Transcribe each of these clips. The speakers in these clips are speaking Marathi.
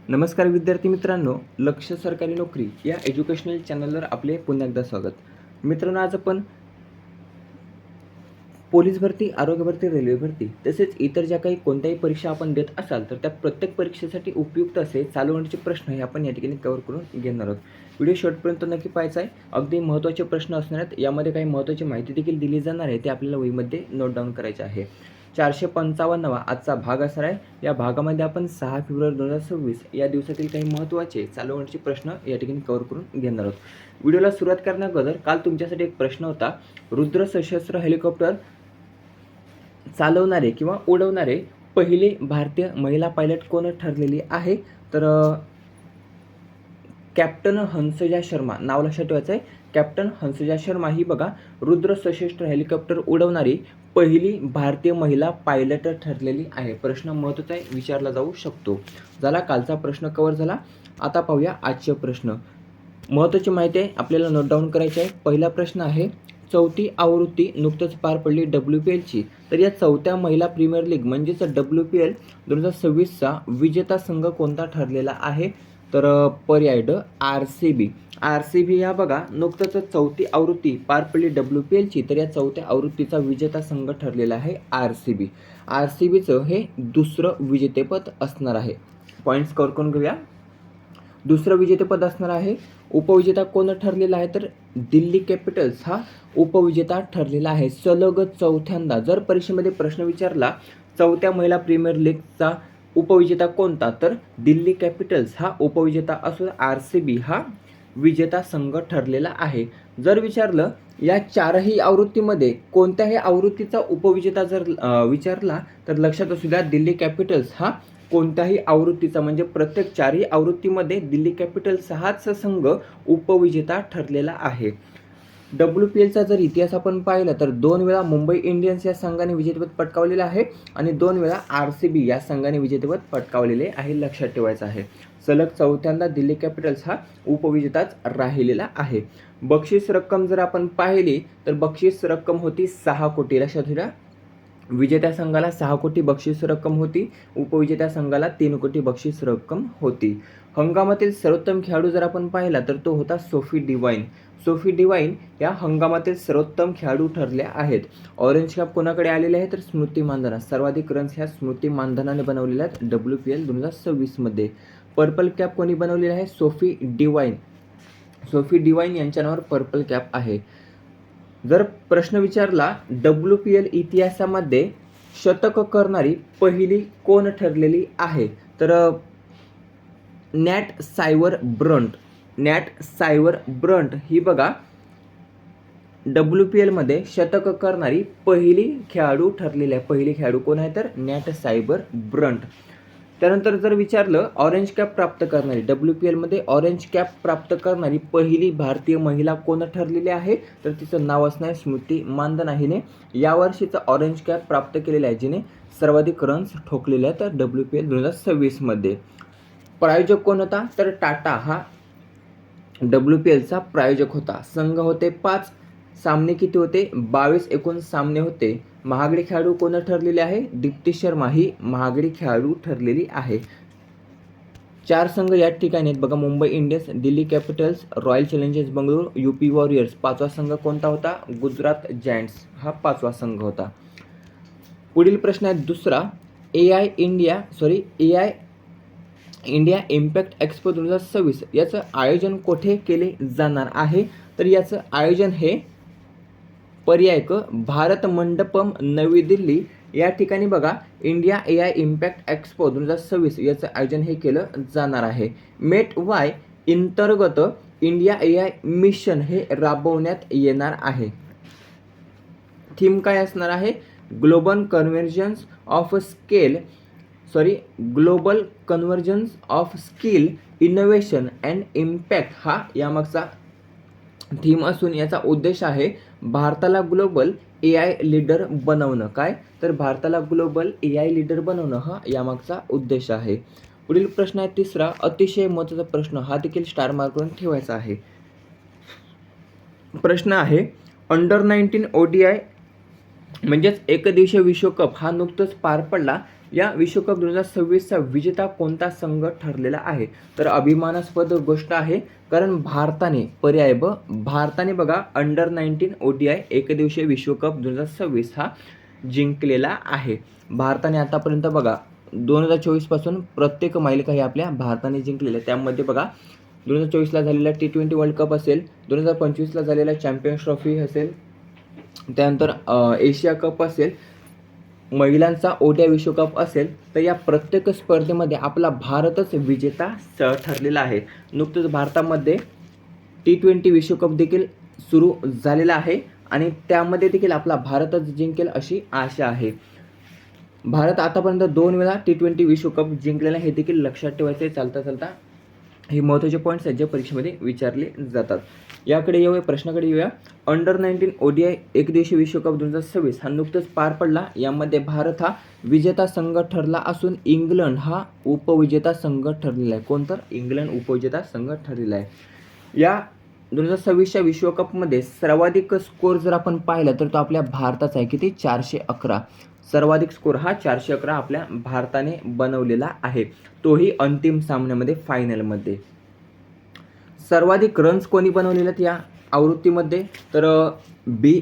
नमस्कार विद्यार्थी मित्रांनो, लक्ष सरकारी नोकरी या एज्युकेशनल चॅनलवर आपले पुन्हा एकदा स्वागत. मित्रांनो, आज आपण पोलीस भरती, आरोग्य भरती, रेल्वे भरती तसेच इतर ज्या काही कोणत्याही परीक्षा आपण देत असाल तर त्या प्रत्येक परीक्षेसाठी उपयुक्त असे चालू घडामोडीचे प्रश्न हे आपण या ठिकाणी कव्हर करून घेणार आहोत. व्हिडिओ शेवटपर्यंत नक्की पाहायचा आहे. अगदी महत्त्वाचे प्रश्न असणार आहेत. यामध्ये काही महत्त्वाची माहिती देखील दिली जाणार आहे, ते आपल्याला वहीमध्ये नोट डाऊन करायचे आहे. 455वा आजचा भाग असणार आहे. या भागामध्ये आपण 6 फेब्रुवारी 2026 या दिवसातील काही महत्त्वाचे चालू घडामोडीचे प्रश्न या ठिकाणी कव्हर करून घेणार आहोत. व्हिडिओला सुरुवात करण्याअगोदर काल तुमच्यासाठी एक प्रश्न होता. रुद्र सशस्त्र हेलिकॉप्टर चालवणारे किंवा उडवणारे पहिले भारतीय महिला पायलट कोण ठरलेली आहे? तर कॅप्टन हंसजा शर्मा नाव लक्षात ठेवायचं आहे. कॅप्टन हंसजा शर्मा ही बघा रुद्र सशस्त्र हेलिकॉप्टर उडवणारी पहिली भारतीय महिला पायलट ठरलेली आहे. प्रश्न महत्त्वाचा आहे, विचारला जाऊ शकतो. झाला कालचा प्रश्न कव्हर झाला. आता पाहूया आजचे प्रश्न. महत्त्वाची माहिती आहे आपल्याला नोट डाऊन करायची आहे. पहिला प्रश्न आहे, चौथी आवृत्ती नुकतंच पार पडली WPLची. तर या चौथ्या महिला प्रीमियर लीग म्हणजेच WPL 2026चा विजेता संघ कोणता ठरलेला आहे? तर पर्याय ड RCB. RCB या बघा नुकतंच चौथी आवृत्ती पार पडली WPLची. तर या चौथ्या आवृत्तीचा विजेता संघ ठरलेला आहे RCB. RCBचं हे दुसरं विजेतेपद असणार आहे. पॉईंट्स कव्हर करून घेऊया. दुसरं विजेतेपद असणार आहे. उपविजेता कोण ठरलेला आहे? तर दिल्ली कॅपिटल्स हा उपविजेता ठरलेला आहे सलग चौथ्यांदा. जर परीक्षेमध्ये प्रश्न विचारला चौथ्या महिला प्रीमियर लीगचा उपविजेता कोणता, तर दिल्ली कॅपिटल्स हा उपविजेता असून RCB हा विजेता संघ ठरलेला आहे. जर विचारलं या चारही आवृत्तीमध्ये कोणत्याही आवृत्तीचा उपविजेता जर विचारला तर लक्षात असू द्या दिल्ली कॅपिटल्स हा कोणत्याही आवृत्तीचा म्हणजे प्रत्येक चारही आवृत्तीमध्ये दिल्ली कॅपिटल्स हाच संघ उपविजेता ठरलेला आहे. WPLचा जर इतिहास आपण पाहिला तर 2 वेळा मुंबई इंडियन्स या संघाने विजेतेपद पटकावलेले आहे आणि 2 वेळा RCB या संघाने विजेतेपद पटकावलेले आहे. लक्षात ठेवायचं आहे. सलग चौथ्यांदा दिल्ली कॅपिटल्स हा उपविजेताच राहिलेला आहे. बक्षीस रक्कम जर आपण पाहिली तर बक्षीस रक्कम होती 6 कोटी. लक्षात ठेवा, विजेत्या संघाला 6 कोटी बक्षीस रक्कम होती, उपविजेत्या संघाला 3 कोटी बक्षीस रक्कम होती. हंगामातील सर्वोत्तम खेळाडू जर आपण पाहिला तर तो होता सोफी डिवाइन. सोफी डिवाइन या हंगामातील सर्वोत्तम खेळाडू ठरल्या आहेत. ऑरेंज कॅप कोणाकडे आलेले आहे? तर स्मृती मानधना. सर्वाधिक रन्स ह्या स्मृती मानधनाने बनवलेल्या आहेत WPL 2026 मध्ये. पर्पल कॅप कोणी बनवलेला आहे? Sophie Devine. सोफी डिवाइन यांच्या नावावर पर्पल कॅप आहे. जर प्रश्न विचारला WPL इतिहासामध्ये शतक करणारी पहिली कोण ठरलेली आहे? तर NAAT cyber Brunt. NAAT cyber Brunt ही बघा WPL मध्ये शतक करणारी पहिली खेळाडू ठरलेली आहे. पहिली खेळाडू कोण आहे? तर नॅट सायबर ब्रंट. त्यानंतर जर विचारलं ऑरेंज कॅप प्राप्त करणारी WPL मध्ये ऑरेंज कॅप प्राप्त करणारी पहिली भारतीय महिला कोण ठरलेली आहे? तर तिचं नाव असणार आहे स्मृती मानधना. हिने यावर्षीचा ऑरेंज कॅप प्राप्त केलेला आहे, जिने सर्वाधिक रन्स ठोकलेले आहेत WPL 2026 मध्ये. प्रायोजक कोण होता? तर टाटा हा WPLचा प्रायोजक होता. संघ होते 5. सामने किती होते? 22 एकूण सामने होते. महागडी खेळाडू कोण ठरलेली आहे? दीप्ती शर्मा ही महागडी खेळाडू ठरलेली आहे. 4 संघ या ठिकाणी आहेत बघा, Mumbai Indians, Delhi Capitals, Royal Challengers Bengaluru, UP Warriors. 5वा संघ कोणता होता? गुजरात जायंट्स हा 5वा संघ होता. पुढील प्रश्न आहे दुसरा. AI इंडिया इम्पॅक्ट एक्सपो 2026 याचं आयोजन कोठे केले जाणार आहे? तर याचं आयोजन हे पर्याय क भारत मंडपम नवी दिल्ली या ठिकाणी बघा इंडिया AI इम्पॅक्ट एक्सपो 2026 याचं आयोजन हे केलं जाणार आहे. मेट वाय अंतर्गत इंडिया AI मिशन हे राबवण्यात येणार आहे. थीम काय असणार आहे? Global convergence of skill innovation and impact हा यामागचा थीम असून याचा उद्देश आहे भारताला ग्लोबल AI लीडर बनवणं. काय? तर भारताला ग्लोबल AI लीडर बनवणं हा यामागचा उद्देश आहे. पुढील प्रश्न आहे तिसरा, अतिशय महत्त्वाचा प्रश्न, हा देखील स्टार मार्क करून ठेवायचा आहे. प्रश्न आहे अंडर 19 ODI म्हणजेच एकदिवसीय विश्वकप हा नुकतंच पार पडला. या विश्वकप 2026चा विजेता कोणता संघ ठरलेला आहे? तर अभिमानास्पद गोष्ट आहे, कारण भारताने बघा अंडर-19 ODI एकदिवसीय विश्वकप 2026 हा जिंकलेला आहे. भारताने आतापर्यंत बघा 2024 पासून प्रत्येक मालिका ही आपल्या भारताने जिंकलेल्या आहे. त्यामध्ये बघा 2024ला झालेला T20 वर्ल्ड कप असेल, 2025ला झालेला चॅम्पियन्स ट्रॉफी असेल, त्यानंतर एशिया कप असेल, महिलांचा ODI विश्वकप असेल, तर या प्रत्येक स्पर्धेमध्ये आपला भारतच विजेता ठरलेला आहे. नुकतंच भारतामध्ये T20 विश्वकप देखील सुरू झालेला आहे आणि त्यामध्ये देखील आपला भारतच जिंकेल अशी आशा आहे. भारत आतापर्यंत 2 वेळा T20 विश्वकप जिंकलेला हे देखील लक्षात ठेवायचे. चालता हे महत्त्वाचे पॉईंट्स आहेत जे परीक्षेमध्ये विचारले जातात. याकडे येऊया, प्रश्नाकडे येऊया. अंडर-19 ODI एकदिवसीय विश्वकप 2026 हा नुकताच पार पडला. यामध्ये भारत हा विजेता संघ ठरला असून इंग्लंड हा उपविजेता संघ ठरलेला आहे. कोण तर? इंग्लंड उपविजेता संघ ठरलेला आहे. या 2026च्या विश्वकपमध्ये सर्वाधिक स्कोर जर आपण पाहिला तर तो आपल्या भारताचा आहे. किती? 411. सर्वाधिक स्कोर हा 411 आपल्या भारताने बनवलेला आहे, तोही अंतिम सामन्यामध्ये, फायनलमध्ये. सर्वाधिक रन्स कोणी बनवलेले आहेत या आवृत्तीमध्ये? तर बी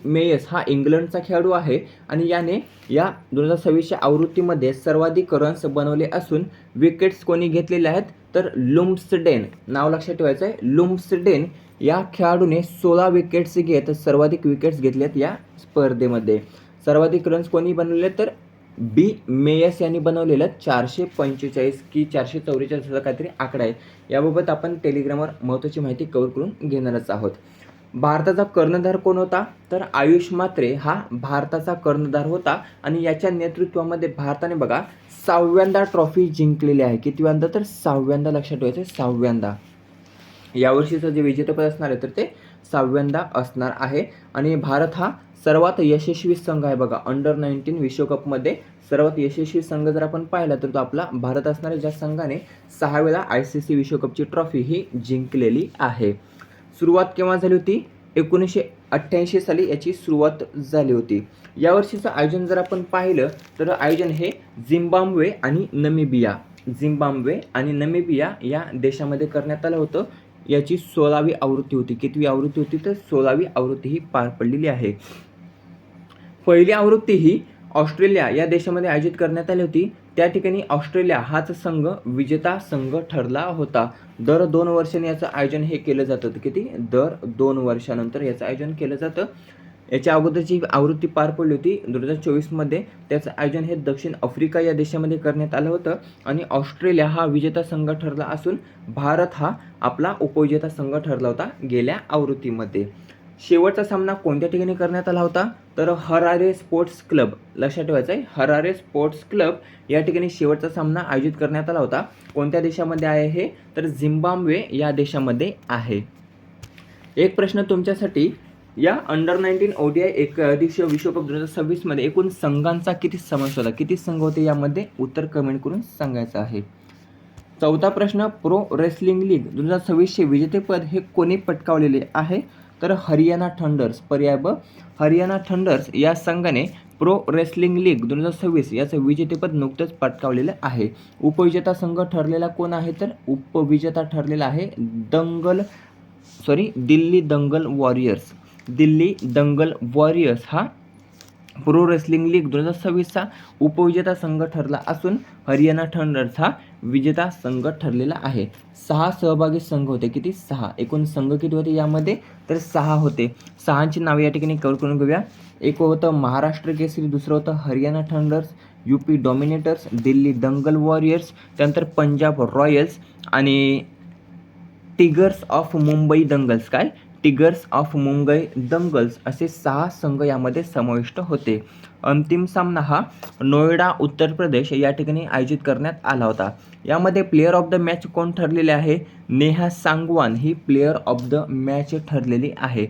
मेयस हा इंग्लंडचा खेळाडू आहे आणि याने या 2026च्या आवृत्तीमध्ये सर्वाधिक रन्स बनवले असून विकेट्स कोणी घेतलेले आहेत? तर लुम्सडेन, नाव लक्षात ठेवायचं आहे. लुम्सडेन या खेळाडूने 16 विकेट्स घेत सर्वाधिक विकेट्स घेतल्यात या स्पर्धेमध्ये. सर्वाधिक रन्स कोणी बनवले? तर बी मेयस यांनी बनवलेलं 445 की 444 असा काहीतरी आकडा आहे. याबाबत आपण टेलिग्रामवर महत्त्वाची माहिती कव्हर करून घेणारच आहोत. भारताचा कर्णधार कोण होता? तर आयुष म्हात्रे हा भारताचा कर्णधार होता आणि याच्या नेतृत्वामध्ये भारताने बघा 6व्यांदा ट्रॉफी जिंकलेली आहे. कितव्यांदा? तर 6व्यांदा, लक्षात ठेवायचं, 6व्यांदा. यावर्षीचं जे विजेतेपद असणार आहे तर ते 6व्यांदा असणार आहे आणि भारत हा सर्वात यशस्वी संघ आहे बघा. अंडर-19 विश्वकपमध्ये सर्वात यशस्वी संघ जर आपण पाहिला तर तो आपला भारत असणार आहे, ज्या संघाने 6 वेळा ICC विश्वकपची ट्रॉफी ही जिंकलेली आहे. सुरुवात केव्हा झाली होती? 1988 साली याची सुरुवात झाली होती. यावर्षीचं आयोजन जर आपण पाहिलं तर आयोजन हे झिम्बाब्वे आणि नमिबिया या देशामध्ये करण्यात आलं होतं. याची 16वी आवृत्ती होती. कितवी आवृत्ती होती? तर 16वी आवृत्ती ही पार पडलेली आहे. पहिली आवृत्ती ही ऑस्ट्रेलिया या देशामध्ये आयोजित करण्यात आली होती. त्या ठिकाणी ऑस्ट्रेलिया हाच संघ विजेता संघ ठरला होता. दर 2 वर्षांनी याचं आयोजन हे केलं जातं. किती? दर 2 वर्षानंतर याचं आयोजन केलं जातं. याच्या अगोदरची आवृत्ती पार पडली होती 2024मध्ये. त्याचं आयोजन हे दक्षिण आफ्रिका या देशामध्ये करण्यात आलं होतं आणि ऑस्ट्रेलिया हा विजेता संघ ठरला असून भारत हा आपला उपविजेता संघ ठरला होता गेल्या आवृत्तीमध्ये. शेवटचा सामना कोणत्या ठिकाणी करण्यात आला होता? तर हरारे स्पोर्ट्स क्लब, लक्षात ठेवायचं आहे, हरारे स्पोर्ट्स क्लब या ठिकाणी शेवटचा सामना आयोजित करण्यात आला होता. कोणत्या देशामध्ये आहे हे? तर झिम्बाब्वे या देशामध्ये आहे. एक प्रश्न तुमच्यासाठी, या अंडर-19 ODI एकदिवसीय विश्वकप 2026 मध्ये एकूण संघांचा किती समावेश होता? किती संघ होते यामध्ये? उत्तर कमेंट करून सांगायचं आहे. चौथा प्रश्न, प्रो रेसलिंग लीग 2026चे विजेतेपद हे कोणी पटकावलेले आहे? तर हरियाणा थंडर्स. पर्याय ब, हरियाणा थंडर्स या संघाने प्रो रेसलिंग लीग 2026 याचं विजेतेपद नुकतंच पटकावलेलं आहे. उपविजेता संघ ठरलेला कोण आहे? तर उपविजेता ठरलेला आहे दिल्ली दंगल वॉरियर्स हा प्रो रेसलिंग लीग 2026चा उपविजेता संघ ठरला असून हरियाणा थंडर्स हा विजेता संघ ठरलेला आहे. 6 सहभागी संघ होते. किती? 6. एकूण संघ किती होते यामध्ये? तर 6 होते. 6ची नावे या ठिकाणी कव्हर करून घेऊया. एक होतं महाराष्ट्र केसरी, दुसरं होतं हरियाणा थंडर्स, UP डॉमिनेटर्स, दिल्ली दंगल वॉरियर्स, त्यानंतर पंजाब रॉयल्स आणि टिगर्स ऑफ मुंबई दंगल्स असे 6 संघ यामध्ये समाविष्ट होते. अंतिम सामना हा नोएडा उत्तर प्रदेश या ठिकाणी आयोजित करण्यात आला होता. यामध्ये प्लेयर ऑफ द मॅच कोण ठरलेले आहे? नेहा सांगवान ही प्लेयर ऑफ द मॅच ठरलेली आहे.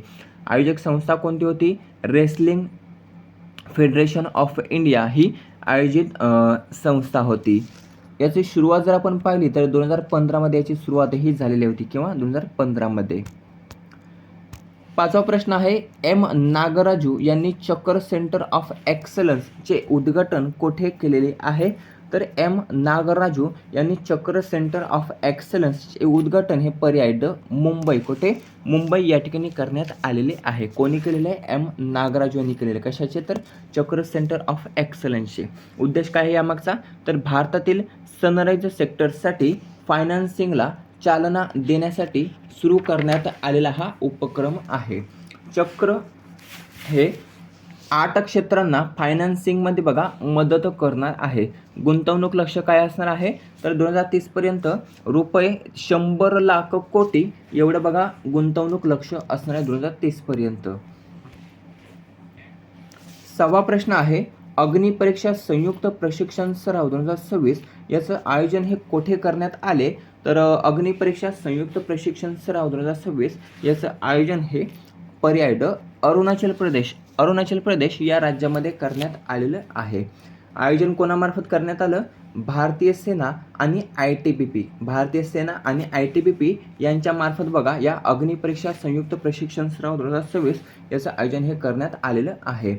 आयोजक संस्था कोणती होती? रेसलिंग फेडरेशन ऑफ इंडिया ही आयोजित संस्था होती. याची सुरुवात जर आपण पाहिली तर 2015 मध्ये याची सुरुवात ही झालेली होती. किंवा 2015 मध्ये. पाचवा प्रश्न आहे, एम नागराजू यांनी चक्र सेंटर ऑफ एक्सलन्सचे उद्घाटन कोठे केलेले आहे? तर एम नागराजू यांनी चक्र सेंटर ऑफ एक्सलन्सचे उद्घाटन हे पर्याय ड मुंबई, कुठे? मुंबई या ठिकाणी करण्यात आलेले आहे. कोणी केलेले आहे? एम नागराजू यांनी केलेले. कशाचे? तर चक्र सेंटर ऑफ एक्सलन्सचे. उद्देश काय आहे यामागचा? तर भारतातील सनराइज सेक्टरसाठी फायनान्सिंगला चालना देण्यासाठी सुरू करण्यात आलेला हा उपक्रम आहे. चक्र हे 8 क्षेत्रांना फायनान्सिंगमध्ये बघा मदत करणार आहे. गुंतवणूक लक्ष्य काय असणार आहे? तर 2030 पर्यंत रुपये 100 लाख कोटी एवढं बघा गुंतवणूक लक्ष्य असणार आहे 2030 पर्यंत. सहावा प्रश्न आहे, अग्निपरीक्षा संयुक्त प्रशिक्षण सराव 2026 याचं आयोजन हे कोठे करण्यात आले? तर अग्निपरीक्षा संयुक्त प्रशिक्षण सराव 2026 याचं आयोजन हे पर्याय ड अरुणाचल प्रदेश या राज्यामध्ये करण्यात आलेलं आहे. आयोजन कोणामार्फत करण्यात आलं? भारतीय सेना आणि ITBP यांच्यामार्फत बघा या अग्निपरीक्षा संयुक्त प्रशिक्षण सराव 2026 याचं आयोजन हे करण्यात आलेलं आहे.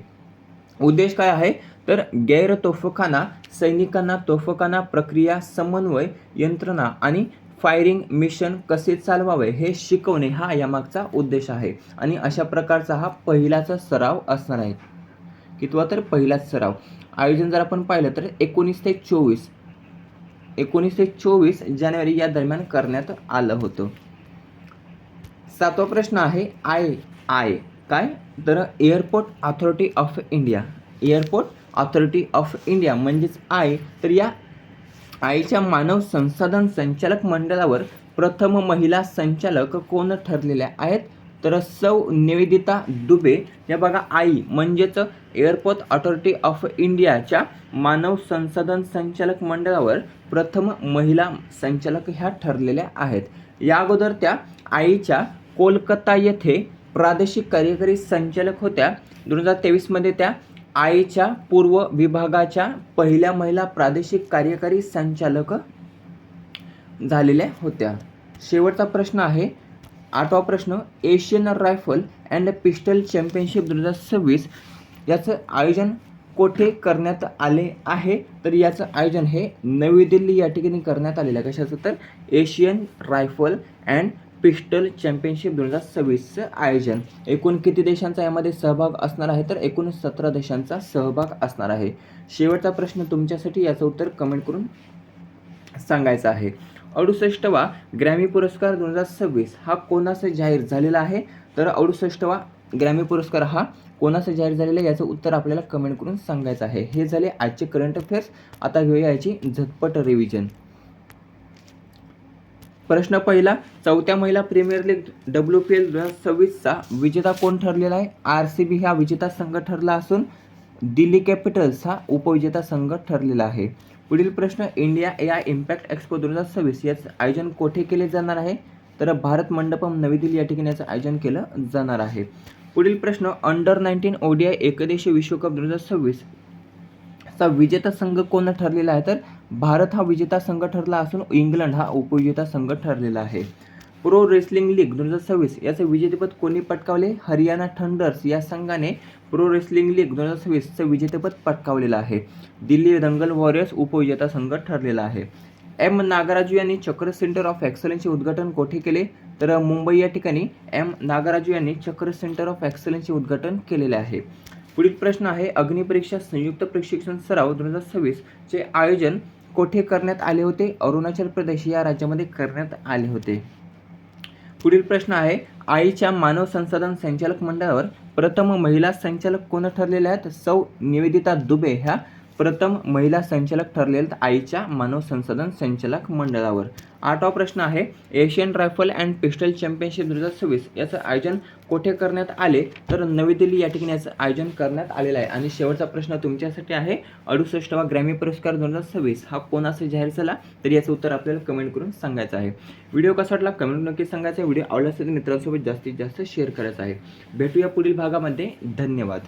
उद्देश काय आहे? तर गैर तोफखाना सैनिकांना तोफखाना प्रक्रिया, समन्वय, यंत्रणा आणि फायरिंग मिशन कसे चालवावे हे शिकवणे हा यामागचा उद्देश आहे. आणि अशा प्रकारचा हा पहिलाचा सराव असणार आहे. कितवा? तर पहिलाच सराव. आयोजन जर आपण पाहिलं तर 19 ते 24 जानेवारी या दरम्यान करण्यात आलं होतं. सातवा प्रश्न आहे, काय? तर एअरपोर्ट ऑथॉरिटी ऑफ इंडिया म्हणजेच तर या आयच्या मानव संसाधन संचालक मंडळावर प्रथम महिला संचालक कोण ठरलेल्या आहेत? तर सौ निवेदिता दुबे. या बघा आई म्हणजेच एअरपोर्ट ऑथॉरिटी ऑफ इंडियाच्या मानव संसाधन संचालक मंडळावर प्रथम महिला संचालक ह्या ठरलेल्या आहेत. या अगोदर त्या आईच्या कोलकाता येथे प्रादेशिक कार्यकारी संचालक होत्या. 2023 मध्ये त्या आयच्या पूर्व विभागाच्या पहिल्या महिला प्रादेशिक कार्यकारी संचालक झालेल्या होत्या. शेवटचा प्रश्न आहे, 8वा प्रश्न, Asian rifle and pistol championship 2026 याचं आयोजन कोठे करण्यात आले आहे? तर याचं आयोजन हे नवी दिल्ली या ठिकाणी करण्यात आलेलं आहे. कशाचं? तर Asian rifle and pistol championship 2026चं आयोजन. एकूण किती देशांचा यामध्ये सहभाग असणार आहे? तर एकूण 17 देशांचा सहभाग असणार आहे. शेवटचा प्रश्न तुमच्यासाठी, याचं उत्तर कमेंट करून सांगायचं आहे. 68वा ग्रॅमी पुरस्कार 2026 हा कोणास जाहीर झालेला आहे? तर 68वा ग्रॅमी पुरस्कार हा कोणास जाहीर झालेला आहे याचं उत्तर आपल्याला कमेंट करून सांगायचं आहे. हे झाले आजचे करंट अफेअर्स. आता घेऊया याची झटपट रिव्हिजन. प्रश्न पहिला, 4थ्या महिला प्रीमियर लीग WPL 2026चा विजेता कोण ठरलेला आहे? RCB हा विजेता संघ ठरला असून दिल्ली कॅपिटल्स हा उपविजेता संघ ठरलेला आहे. पुढील प्रश्न, इंडिया AI इम्पॅक्ट एक्स्पो 2026 याचं आयोजन कोठे केले जाणार आहे? तर भारत मंडपम नवी दिल्ली या ठिकाणी याचं आयोजन केलं जाणार आहे. पुढील प्रश्न, अंडर-19 ODI एकदिवसीय विश्वकप 2026 चा विजेता संघ कोण ठरलेला आहे? तर भारत हा विजेता संघ ठरला असून इंग्लंड हा उपविजेता संघ ठरलेला आहे. प्रो रेसलिंग लीग 2026 याचे विजेतेपद कोणी पटकावले? हरियाणा थंडर्स या संघाने प्रो रेसलिंग लीग 2026चं विजेतेपद पटकावलेलं आहे. दिल्ली दंगल वॉरियर्स उपविजेता संघ ठरलेला आहे. एम नागराजू यांनी चक्र सेंटर ऑफ एक्सलन्सचे उद्घाटन कोठे केले? तर मुंबई या ठिकाणी एम नागराजू यांनी चक्र सेंटर ऑफ एक्सलन्सचे उद्घाटन केलेले आहे. पुढील प्रश्न आहे, अग्निपरीक्षा संयुक्त प्रशिक्षण सराव 2026 चे आयोजन कोठे करण्यात आले होते? अरुणाचल प्रदेश या राज्यामध्ये करण्यात आले होते. पुढील प्रश्न आहे, आईच्या मानव संसाधन संचालक मंडळावर प्रथम महिला संचालक कोण ठरलेल्या आहेत? सौ निवेदिता दुबे ह्या प्रथम महिला संचालक ठरलेल्या आईच्या मानव संसाधन संचालक मंडळावर. 8वा प्रश्न आहे, Asian rifle and pistol championship 2026 याचं आयोजन कोठे करण्यात आले? तर नवी दिल्ली या ठिकाणी याचं आयोजन करण्यात आलेलं आहे. आणि शेवटचा प्रश्न तुमच्यासाठी आहे, 68वा ग्रॅमी पुरस्कार 2026 हा कोणास जाहीर झाला? तर याचं उत्तर आपल्याला कमेंट करून सांगायचं आहे. व्हिडिओ कसा वाटला कमेंट नक्की सांगायचं आहे. व्हिडिओ आवडला असेल तर मित्रांसोबत जास्तीत जास्त शेअर करायचा आहे. भेटूया पुढील भागामध्ये. धन्यवाद.